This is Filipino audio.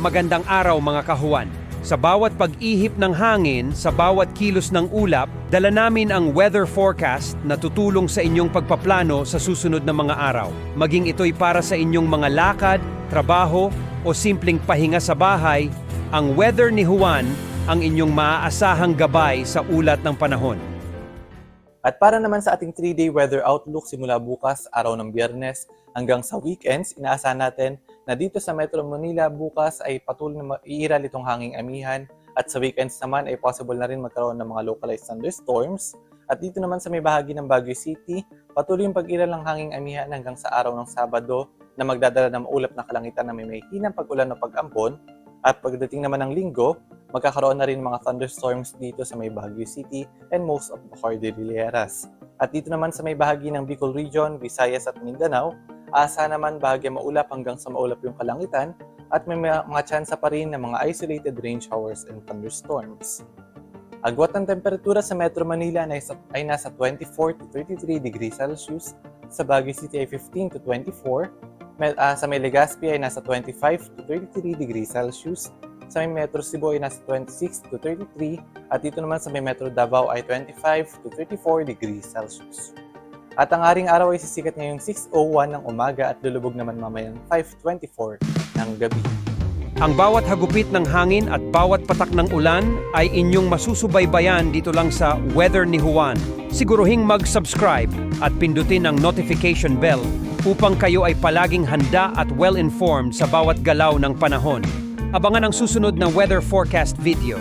Magandang araw mga kahuwan. Sa bawat pag-ihip ng hangin, sa bawat kilos ng ulap, dala namin ang weather forecast na tutulong sa inyong pagpaplano sa susunod na mga araw. Maging ito'y para sa inyong mga lakad, trabaho o simpleng pahinga sa bahay, ang weather ni Juan ang inyong maaasahang gabay sa ulat ng panahon. At para naman sa ating 3-day weather outlook simula bukas, araw ng Biyernes, hanggang sa weekends, inaasahan natin na dito sa Metro Manila bukas ay patuloy na iiral itong hanging amihan at sa weekends naman ay possible na rin magkaroon ng mga localized thunderstorms. At dito naman sa may bahagi ng Baguio City, patuloy yung pag-iral ng hanging amihan hanggang sa araw ng Sabado na magdadala ng maulap na kalangitan na may hinang pag-ulan o pag-ambon. At pagdating naman ng Linggo, magkakaroon na rin mga thunderstorms dito sa may Baguio City and most of the Cordilleras. At dito naman sa may bahagi ng Bicol Region, Visayas at Mindanao, asa naman bahagi maulap hanggang sa maulap yung kalangitan at may mga tsansa pa rin ng mga isolated rain showers and thunderstorms. Agwat ng temperatura sa Metro Manila ay nasa 24 to 33 degrees Celsius, sa Baguio City ay 15 to 24, sa may Legazpi ay nasa 25 to 33 degrees Celsius, sa may Metro Cebu ay nasa 26 to 33, at dito naman sa may Metro Davao ay 25 to 34 degrees Celsius. At ang aring araw ay sisikat ngayong 6:01 ng umaga at lulubog naman mamayang 5:24 ng gabi. Ang bawat hagupit ng hangin at bawat patak ng ulan ay inyong masusubaybayan dito lang sa Weather ni Juan. Siguruhing mag-subscribe at pindutin ang notification bell upang kayo ay palaging handa at well-informed sa bawat galaw ng panahon. Abangan ang susunod na weather forecast video.